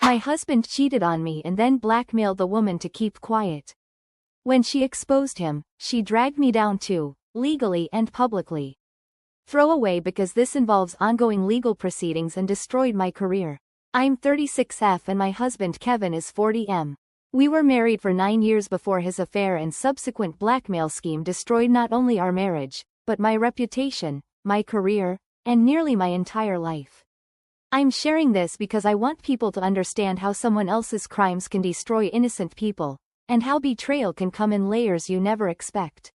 My husband cheated on me and then blackmailed the woman to keep quiet. When she exposed him, she dragged me down too, legally and publicly. Throw away because this involves ongoing legal proceedings and destroyed my career. I'm 36F and my husband Kevin is 40M. We were married for 9 years before his affair and subsequent blackmail scheme destroyed not only our marriage, but my reputation, my career, and nearly my entire life. I'm sharing this because I want people to understand how someone else's crimes can destroy innocent people, and how betrayal can come in layers you never expect.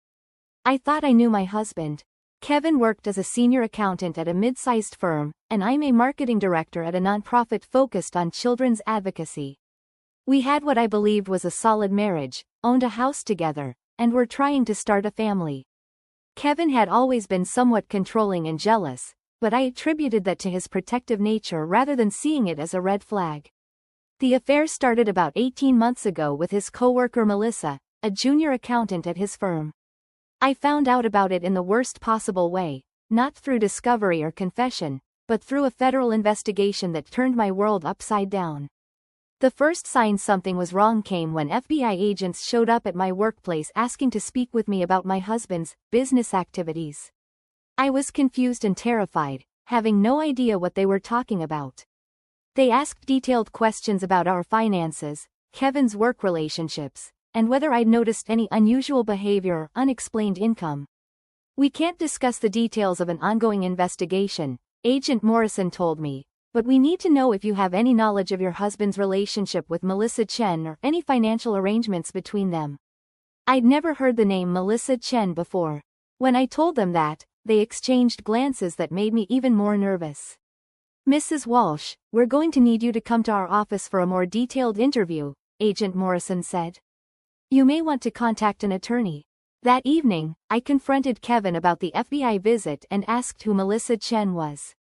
I thought I knew my husband. Kevin worked as a senior accountant at a mid-sized firm, and I'm a marketing director at a nonprofit focused on children's advocacy. We had what I believed was a solid marriage, owned a house together, and were trying to start a family. Kevin had always been somewhat controlling and jealous, but I attributed that to his protective nature rather than seeing it as a red flag. The affair started about 18 months ago with his coworker Melissa, a junior accountant at his firm. I found out about it in the worst possible way, not through discovery or confession, but through a federal investigation that turned my world upside down. The first sign something was wrong came when FBI agents showed up at my workplace asking to speak with me about my husband's business activities. I was confused and terrified, having no idea what they were talking about. They asked detailed questions about our finances, Kevin's work relationships, and whether I'd noticed any unusual behavior or unexplained income. We can't discuss the details of an ongoing investigation, Agent Morrison told me, but we need to know if you have any knowledge of your husband's relationship with Melissa Chen or any financial arrangements between them. I'd never heard the name Melissa Chen before. When I told them that, they exchanged glances that made me even more nervous. Mrs. Walsh, we're going to need you to come to our office for a more detailed interview, Agent Morrison said. You may want to contact an attorney. That evening, I confronted Kevin about the FBI visit and asked who Melissa Chen was.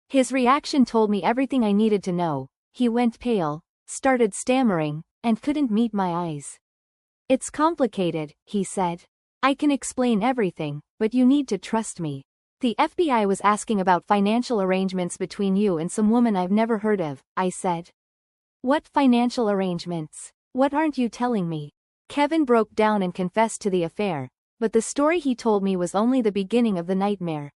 His reaction told me everything I needed to know. He went pale, started stammering, and couldn't meet my eyes. It's complicated, he said. I can explain everything, but you need to trust me. The FBI was asking about financial arrangements between you and some woman I've never heard of, I said. What financial arrangements? What aren't you telling me? Kevin broke down and confessed to the affair, but the story he told me was only the beginning of the nightmare.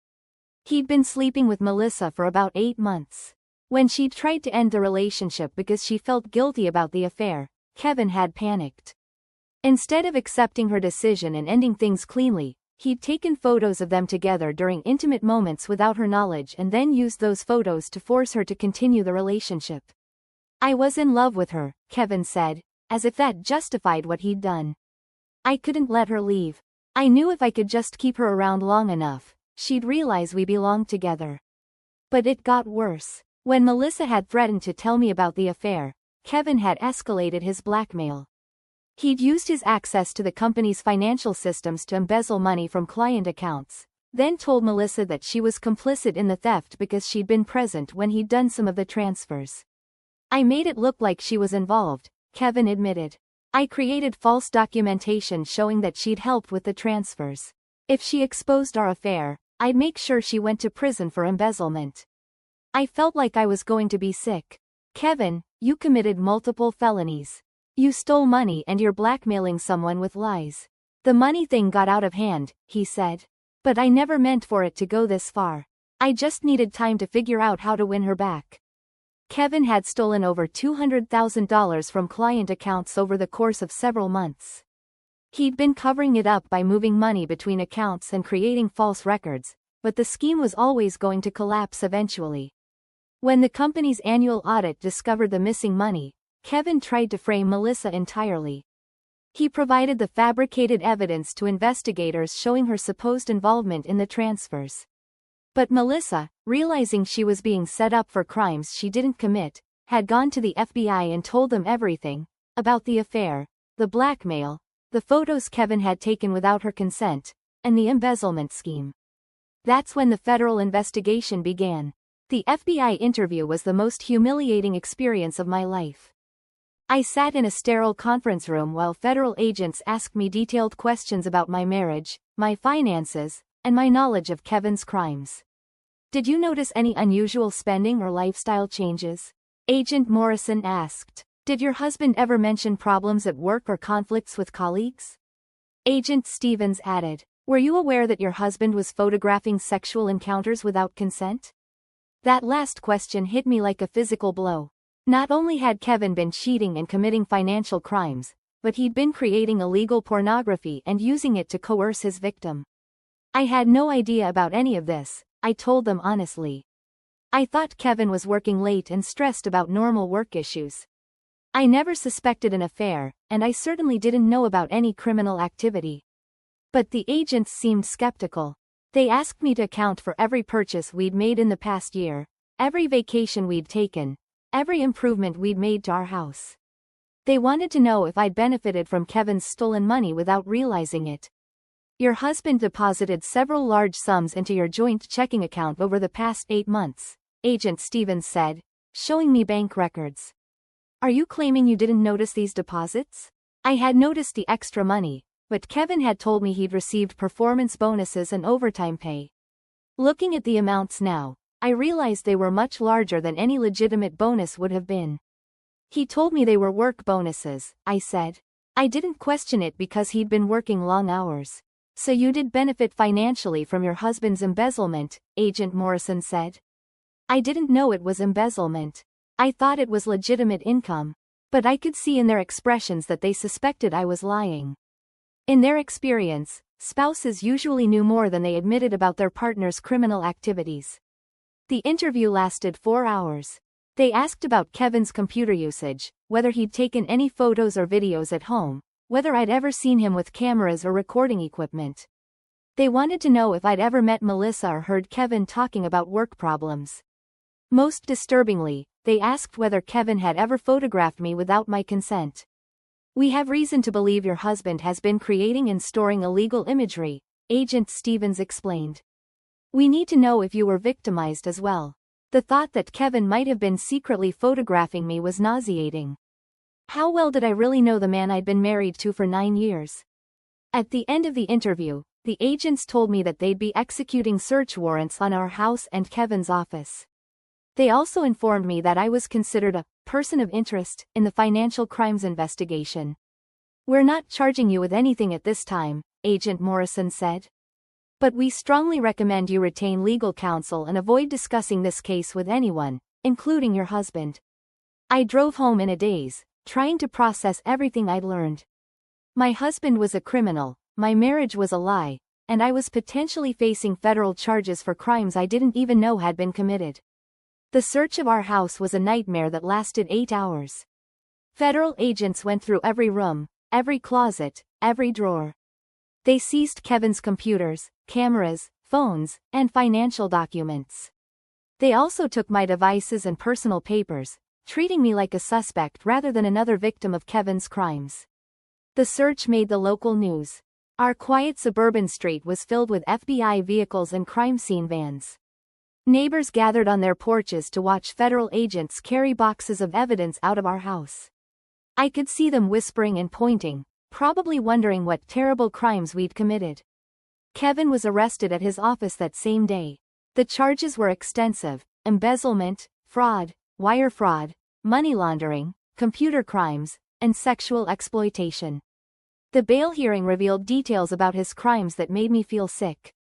He'd been sleeping with Melissa for about 8 months. When she'd tried to end the relationship because she felt guilty about the affair, Kevin had panicked. Instead of accepting her decision and ending things cleanly, he'd taken photos of them together during intimate moments without her knowledge and then used those photos to force her to continue the relationship. I was in love with her, Kevin said, as if that justified what he'd done. I couldn't let her leave. I knew if I could just keep her around long enough, she'd realize we belonged together. But it got worse. When Melissa had threatened to tell me about the affair, Kevin had escalated his blackmail. He'd used his access to the company's financial systems to embezzle money from client accounts, then told Melissa that she was complicit in the theft because she'd been present when he'd done some of the transfers. I made it look like she was involved, Kevin admitted. I created false documentation showing that she'd helped with the transfers. If she exposed our affair, I'd make sure she went to prison for embezzlement. I felt like I was going to be sick. Kevin, you committed multiple felonies. You stole money and you're blackmailing someone with lies. The money thing got out of hand, he said. But I never meant for it to go this far. I just needed time to figure out how to win her back. Kevin had stolen over $200,000 from client accounts over the course of several months. He'd been covering it up by moving money between accounts and creating false records, but the scheme was always going to collapse eventually. When the company's annual audit discovered the missing money, Kevin tried to frame Melissa entirely. He provided the fabricated evidence to investigators showing her supposed involvement in the transfers. But Melissa, realizing she was being set up for crimes she didn't commit, had gone to the FBI and told them everything, about the affair, the blackmail, the photos Kevin had taken without her consent, and the embezzlement scheme. That's when the federal investigation began. The FBI interview was the most humiliating experience of my life. I sat in a sterile conference room while federal agents asked me detailed questions about my marriage, my finances, and my knowledge of Kevin's crimes. Did you notice any unusual spending or lifestyle changes? Agent Morrison asked. Did your husband ever mention problems at work or conflicts with colleagues? Agent Stevens added. Were you aware that your husband was photographing sexual encounters without consent? That last question hit me like a physical blow. Not only had Kevin been cheating and committing financial crimes, but he'd been creating illegal pornography and using it to coerce his victim. I had no idea about any of this, I told them honestly. I thought Kevin was working late and stressed about normal work issues. I never suspected an affair, and I certainly didn't know about any criminal activity. But the agents seemed skeptical. They asked me to account for every purchase we'd made in the past year, every vacation we'd taken, every improvement we'd made to our house. They wanted to know if I'd benefited from Kevin's stolen money without realizing it. Your husband deposited several large sums into your joint checking account over the past 8 months, Agent Stevens said, showing me bank records. Are you claiming you didn't notice these deposits? I had noticed the extra money, but Kevin had told me he'd received performance bonuses and overtime pay. Looking at the amounts now, I realized they were much larger than any legitimate bonus would have been. He told me they were work bonuses, I said. I didn't question it because he'd been working long hours. So you did benefit financially from your husband's embezzlement, Agent Morrison said. I didn't know it was embezzlement. I thought it was legitimate income. But I could see in their expressions that they suspected I was lying. In their experience, spouses usually knew more than they admitted about their partner's criminal activities. The interview lasted 4 hours. They asked about Kevin's computer usage, whether he'd taken any photos or videos at home, whether I'd ever seen him with cameras or recording equipment. They wanted to know if I'd ever met Melissa or heard Kevin talking about work problems. Most disturbingly, they asked whether Kevin had ever photographed me without my consent. We have reason to believe your husband has been creating and storing illegal imagery, Agent Stevens explained. We need to know if you were victimized as well. The thought that Kevin might have been secretly photographing me was nauseating. How well did I really know the man I'd been married to for 9 years? At the end of the interview, the agents told me that they'd be executing search warrants on our house and Kevin's office. They also informed me that I was considered a person of interest in the financial crimes investigation. We're not charging you with anything at this time, Agent Morrison said. But we strongly recommend you retain legal counsel and avoid discussing this case with anyone, including your husband. I drove home in a daze, trying to process everything I'd learned. My husband was a criminal, my marriage was a lie, and I was potentially facing federal charges for crimes I didn't even know had been committed. The search of our house was a nightmare that lasted 8 hours. Federal agents went through every room, every closet, every drawer. They seized Kevin's computers, cameras, phones, and financial documents. They also took my devices and personal papers, treating me like a suspect rather than another victim of Kevin's crimes. The search made the local news. Our quiet suburban street was filled with FBI vehicles and crime scene vans. Neighbors gathered on their porches to watch federal agents carry boxes of evidence out of our house. I could see them whispering and pointing, probably wondering what terrible crimes we'd committed. Kevin was arrested at his office that same day. The charges were extensive: embezzlement, fraud, wire fraud, money laundering, computer crimes, and sexual exploitation. The bail hearing revealed details about his crimes that made me feel sick.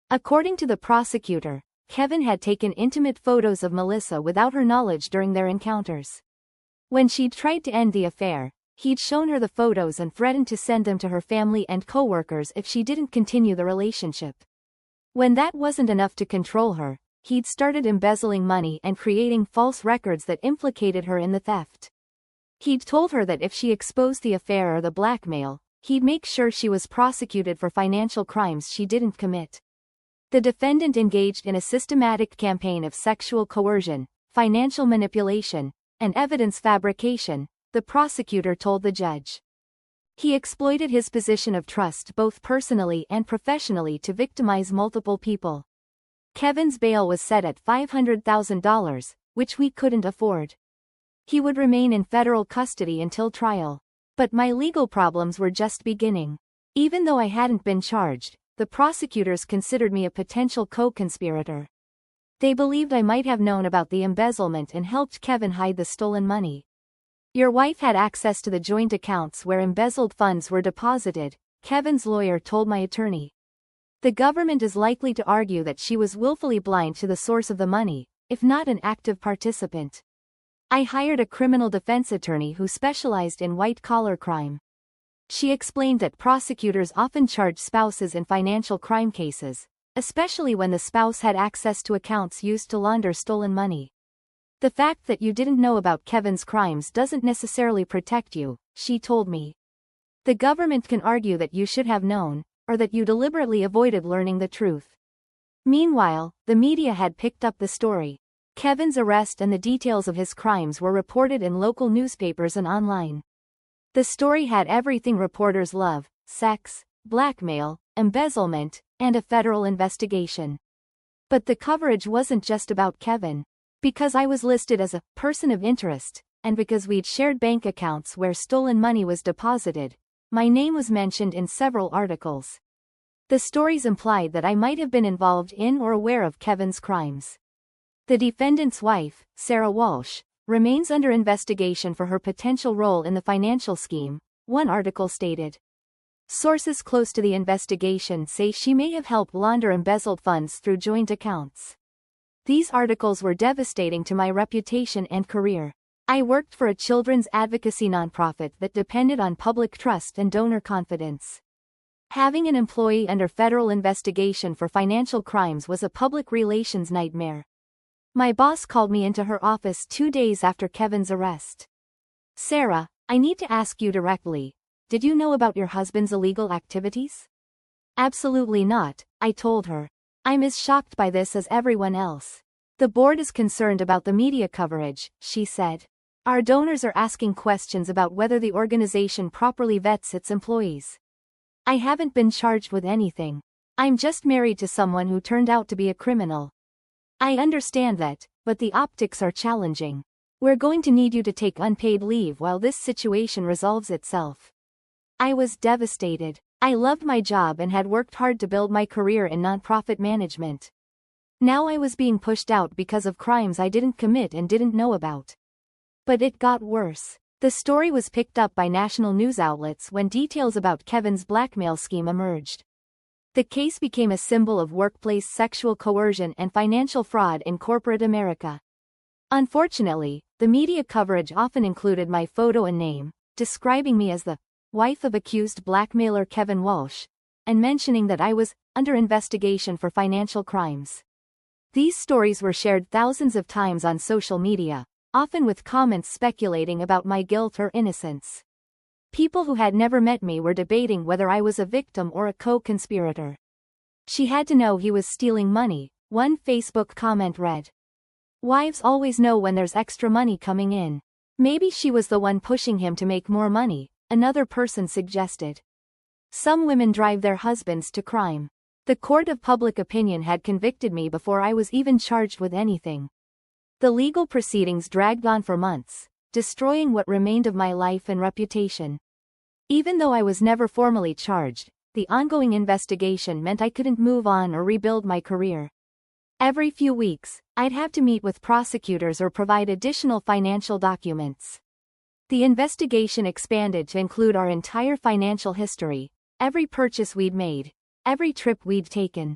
According to the prosecutor, Kevin had taken intimate photos of Melissa without her knowledge during their encounters. When she'd tried to end the affair, he'd shown her the photos and threatened to send them to her family and co-workers if she didn't continue the relationship. When that wasn't enough to control her, he'd started embezzling money and creating false records that implicated her in the theft. He'd told her that if she exposed the affair or the blackmail, he'd make sure she was prosecuted for financial crimes she didn't commit. The defendant engaged in a systematic campaign of sexual coercion, financial manipulation, and evidence fabrication, the prosecutor told the judge. He exploited his position of trust both personally and professionally to victimize multiple people. Kevin's bail was set at $500,000, which we couldn't afford. He would remain in federal custody until trial. But my legal problems were just beginning. Even though I hadn't been charged, the prosecutors considered me a potential co-conspirator. They believed I might have known about the embezzlement and helped Kevin hide the stolen money. Your wife had access to the joint accounts where embezzled funds were deposited, Kevin's lawyer told my attorney. The government is likely to argue that she was willfully blind to the source of the money, if not an active participant. I hired a criminal defense attorney who specialized in white-collar crime. She explained that prosecutors often charge spouses in financial crime cases, especially when the spouse had access to accounts used to launder stolen money. The fact that you didn't know about Kevin's crimes doesn't necessarily protect you, she told me. The government can argue that you should have known, or that you deliberately avoided learning the truth. Meanwhile, the media had picked up the story. Kevin's arrest and the details of his crimes were reported in local newspapers and online. The story had everything reporters love: sex, blackmail, embezzlement, and a federal investigation. But the coverage wasn't just about Kevin. Because I was listed as a person of interest, and because we'd shared bank accounts where stolen money was deposited, my name was mentioned in several articles. The stories implied that I might have been involved in or aware of Kevin's crimes. The defendant's wife, Sarah Walsh, remains under investigation for her potential role in the financial scheme, one article stated. Sources close to the investigation say she may have helped launder embezzled funds through joint accounts. These articles were devastating to my reputation and career. I worked for a children's advocacy nonprofit that depended on public trust and donor confidence. Having an employee under federal investigation for financial crimes was a public relations nightmare. My boss called me into her office 2 days after Kevin's arrest. Sarah, I need to ask you directly. Did you know about your husband's illegal activities? Absolutely not, I told her. I'm as shocked by this as everyone else. The board is concerned about the media coverage, she said. Our donors are asking questions about whether the organization properly vets its employees. I haven't been charged with anything. I'm just married to someone who turned out to be a criminal. I understand that, but the optics are challenging. We're going to need you to take unpaid leave while this situation resolves itself. I was devastated. I loved my job and had worked hard to build my career in nonprofit management. Now I was being pushed out because of crimes I didn't commit and didn't know about. But it got worse. The story was picked up by national news outlets when details about Kevin's blackmail scheme emerged. The case became a symbol of workplace sexual coercion and financial fraud in corporate America. Unfortunately, the media coverage often included my photo and name, describing me as the wife of accused blackmailer Kevin Walsh, and mentioning that I was under investigation for financial crimes. These stories were shared thousands of times on social media, often with comments speculating about my guilt or innocence. People who had never met me were debating whether I was a victim or a co-conspirator. She had to know he was stealing money, one Facebook comment read. Wives always know when there's extra money coming in. Maybe she was the one pushing him to make more money, another person suggested. Some women drive their husbands to crime. The court of public opinion had convicted me before I was even charged with anything. The legal proceedings dragged on for months, destroying what remained of my life and reputation. Even though I was never formally charged, the ongoing investigation meant I couldn't move on or rebuild my career. Every few weeks, I'd have to meet with prosecutors or provide additional financial documents. The investigation expanded to include our entire financial history, every purchase we'd made, every trip we'd taken.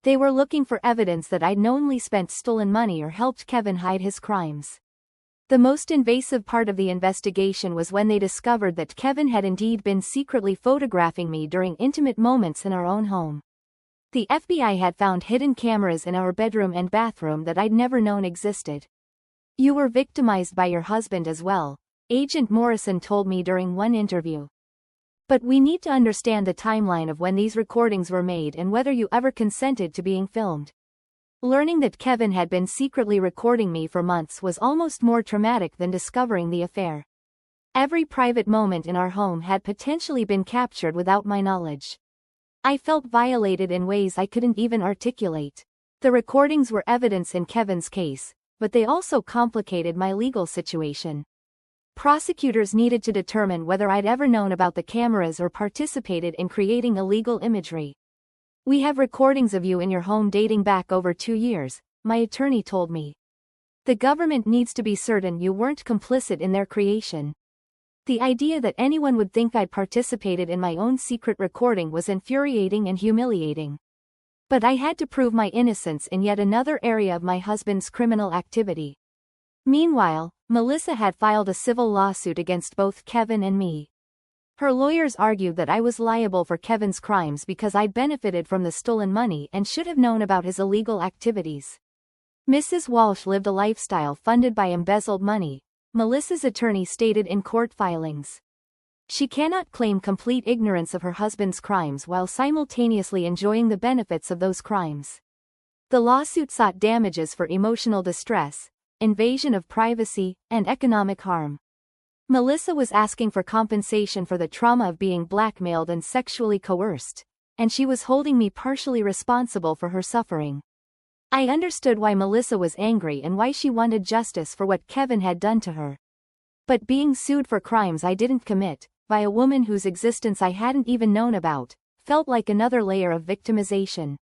They were looking for evidence that I'd knowingly spent stolen money or helped Kevin hide his crimes. The most invasive part of the investigation was when they discovered that Kevin had indeed been secretly photographing me during intimate moments in our own home. The FBI had found hidden cameras in our bedroom and bathroom that I'd never known existed. You were victimized by your husband as well, Agent Morrison told me during one interview. But we need to understand the timeline of when these recordings were made and whether you ever consented to being filmed. Learning that Kevin had been secretly recording me for months was almost more traumatic than discovering the affair. Every private moment in our home had potentially been captured without my knowledge. I felt violated in ways I couldn't even articulate. The recordings were evidence in Kevin's case, but they also complicated my legal situation. Prosecutors needed to determine whether I'd ever known about the cameras or participated in creating illegal imagery. We have recordings of you in your home dating back over 2 years, my attorney told me. The government needs to be certain you weren't complicit in their creation. The idea that anyone would think I'd participated in my own secret recording was infuriating and humiliating. But I had to prove my innocence in yet another area of my husband's criminal activity. Meanwhile, Melissa had filed a civil lawsuit against both Kevin and me. Her lawyers argued that I was liable for Kevin's crimes because I'd benefited from the stolen money and should have known about his illegal activities. Mrs. Walsh lived a lifestyle funded by embezzled money, Melissa's attorney stated in court filings. She cannot claim complete ignorance of her husband's crimes while simultaneously enjoying the benefits of those crimes. The lawsuit sought damages for emotional distress, invasion of privacy, and economic harm. Melissa was asking for compensation for the trauma of being blackmailed and sexually coerced, and she was holding me partially responsible for her suffering. I understood why Melissa was angry and why she wanted justice for what Kevin had done to her. But being sued for crimes I didn't commit, by a woman whose existence I hadn't even known about, felt like another layer of victimization.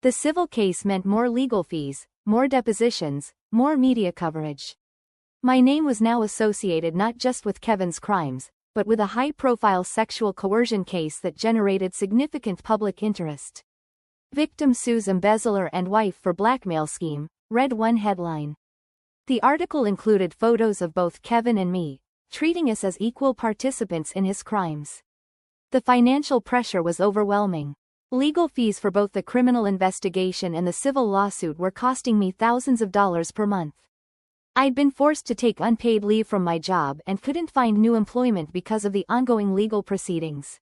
The civil case meant more legal fees, more depositions, more media coverage. My name was now associated not just with Kevin's crimes, but with a high-profile sexual coercion case that generated significant public interest. Victim sues embezzler and wife for blackmail scheme, read one headline. The article included photos of both Kevin and me, treating us as equal participants in his crimes. The financial pressure was overwhelming. Legal fees for both the criminal investigation and the civil lawsuit were costing me thousands of dollars per month. I'd been forced to take unpaid leave from my job and couldn't find new employment because of the ongoing legal proceedings.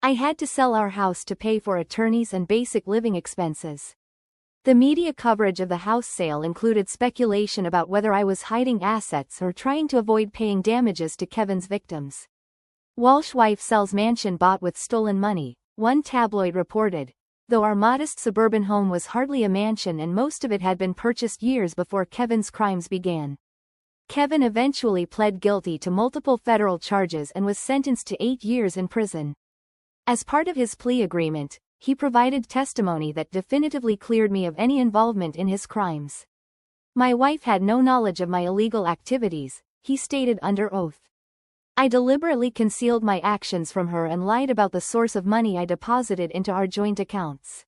I had to sell our house to pay for attorneys and basic living expenses. The media coverage of the house sale included speculation about whether I was hiding assets or trying to avoid paying damages to Kevin's victims. Walsh wife sells mansion bought with stolen money, one tabloid reported, though our modest suburban home was hardly a mansion and most of it had been purchased years before Kevin's crimes began. Kevin eventually pled guilty to multiple federal charges and was sentenced to 8 years in prison. As part of his plea agreement, he provided testimony that definitively cleared me of any involvement in his crimes. My wife had no knowledge of my illegal activities, he stated under oath. I deliberately concealed my actions from her and lied about the source of money I deposited into our joint accounts.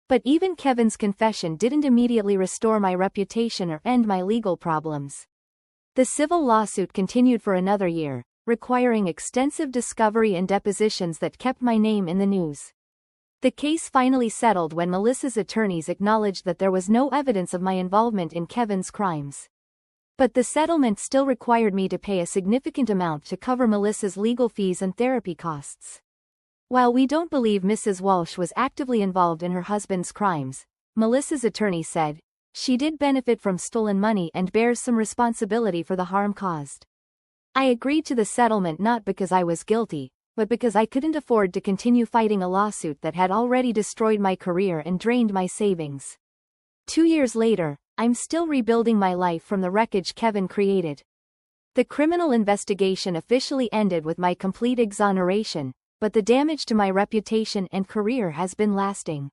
But even Kevin's confession didn't immediately restore my reputation or end my legal problems. The civil lawsuit continued for another year, requiring extensive discovery and depositions that kept my name in the news. The case finally settled when Melissa's attorneys acknowledged that there was no evidence of my involvement in Kevin's crimes. But the settlement still required me to pay a significant amount to cover Melissa's legal fees and therapy costs. While we don't believe Mrs. Walsh was actively involved in her husband's crimes, Melissa's attorney said, she did benefit from stolen money and bears some responsibility for the harm caused. I agreed to the settlement not because I was guilty, but because I couldn't afford to continue fighting a lawsuit that had already destroyed my career and drained my savings. 2 years later, I'm still rebuilding my life from the wreckage Kevin created. The criminal investigation officially ended with my complete exoneration, but the damage to my reputation and career has been lasting.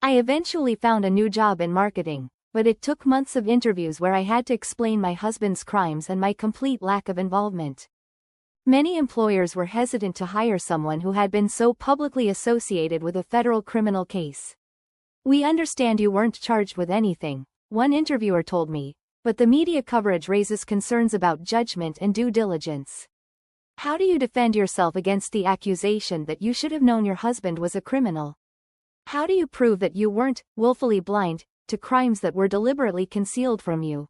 I eventually found a new job in marketing, but it took months of interviews where I had to explain my husband's crimes and my complete lack of involvement. Many employers were hesitant to hire someone who had been so publicly associated with a federal criminal case. We understand you weren't charged with anything, one interviewer told me, but the media coverage raises concerns about judgment and due diligence. How do you defend yourself against the accusation that you should have known your husband was a criminal? How do you prove that you weren't willfully blind to crimes that were deliberately concealed from you?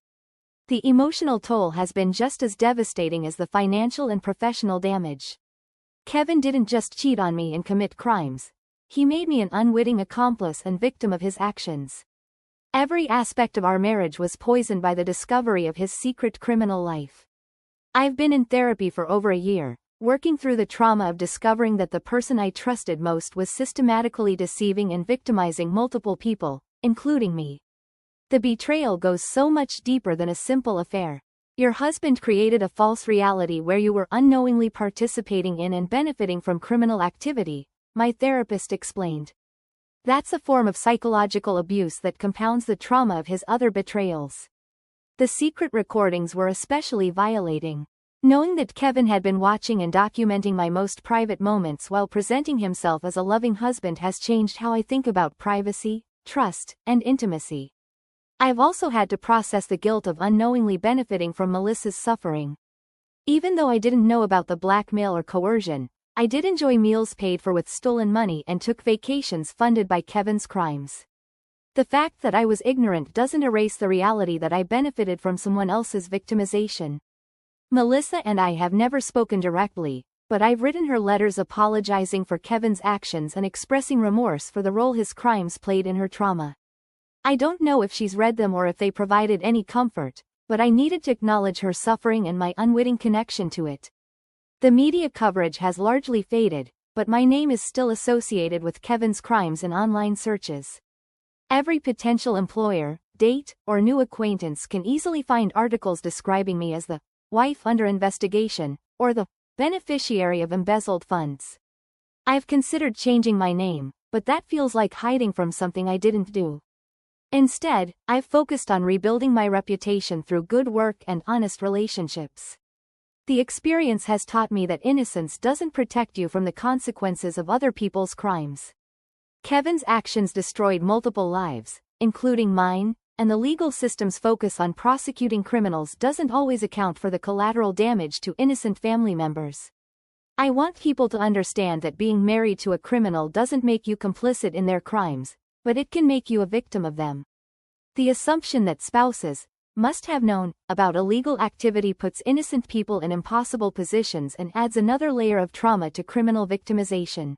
The emotional toll has been just as devastating as the financial and professional damage. Kevin didn't just cheat on me and commit crimes. He made me an unwitting accomplice and victim of his actions. Every aspect of our marriage was poisoned by the discovery of his secret criminal life. I've been in therapy for over a year, working through the trauma of discovering that the person I trusted most was systematically deceiving and victimizing multiple people, including me. The betrayal goes so much deeper than a simple affair. Your husband created a false reality where you were unknowingly participating in and benefiting from criminal activity, my therapist explained. That's a form of psychological abuse that compounds the trauma of his other betrayals. The secret recordings were especially violating. Knowing that Kevin had been watching and documenting my most private moments while presenting himself as a loving husband has changed how I think about privacy, trust, and intimacy. I've also had to process the guilt of unknowingly benefiting from Melissa's suffering. Even though I didn't know about the blackmail or coercion, I did enjoy meals paid for with stolen money and took vacations funded by Kevin's crimes. The fact that I was ignorant doesn't erase the reality that I benefited from someone else's victimization. Melissa and I have never spoken directly, but I've written her letters apologizing for Kevin's actions and expressing remorse for the role his crimes played in her trauma. I don't know if she's read them or if they provided any comfort, but I needed to acknowledge her suffering and my unwitting connection to it. The media coverage has largely faded, but my name is still associated with Kevin's crimes in online searches. Every potential employer, date, or new acquaintance can easily find articles describing me as the wife under investigation, or the beneficiary of embezzled funds. I've considered changing my name, but that feels like hiding from something I didn't do. Instead, I've focused on rebuilding my reputation through good work and honest relationships. The experience has taught me that innocence doesn't protect you from the consequences of other people's crimes. Kevin's actions destroyed multiple lives, including mine, and the legal system's focus on prosecuting criminals doesn't always account for the collateral damage to innocent family members. I want people to understand that being married to a criminal doesn't make you complicit in their crimes, but it can make you a victim of them. The assumption that spouses must have known about illegal activity puts innocent people in impossible positions and adds another layer of trauma to criminal victimization.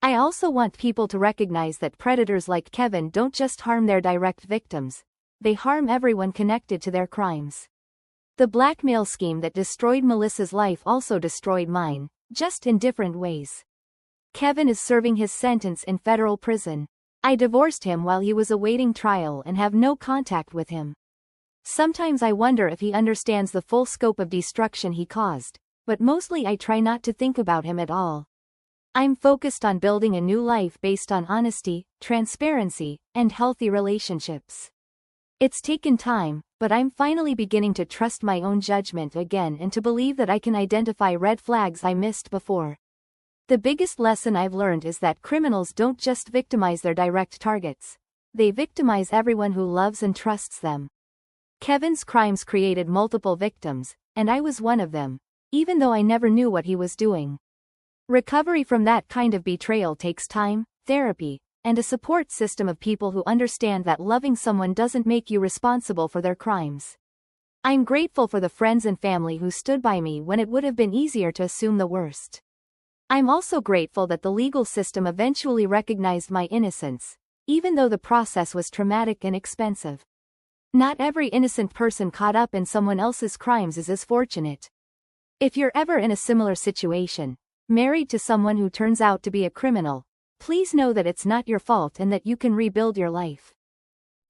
I also want people to recognize that predators like Kevin don't just harm their direct victims, they harm everyone connected to their crimes. The blackmail scheme that destroyed Melissa's life also destroyed mine, just in different ways. Kevin is serving his sentence in federal prison. I divorced him while he was awaiting trial and have no contact with him. Sometimes I wonder if he understands the full scope of destruction he caused, but mostly I try not to think about him at all. I'm focused on building a new life based on honesty, transparency, and healthy relationships. It's taken time, but I'm finally beginning to trust my own judgment again and to believe that I can identify red flags I missed before. The biggest lesson I've learned is that criminals don't just victimize their direct targets, they victimize everyone who loves and trusts them. Kevin's crimes created multiple victims, and I was one of them, even though I never knew what he was doing. Recovery from that kind of betrayal takes time, therapy, and a support system of people who understand that loving someone doesn't make you responsible for their crimes. I'm grateful for the friends and family who stood by me when it would have been easier to assume the worst. I'm also grateful that the legal system eventually recognized my innocence, even though the process was traumatic and expensive. Not every innocent person caught up in someone else's crimes is as fortunate. If you're ever in a similar situation, married to someone who turns out to be a criminal, please know that it's not your fault and that you can rebuild your life.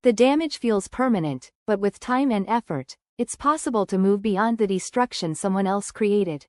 The damage feels permanent, but with time and effort, it's possible to move beyond the destruction someone else created.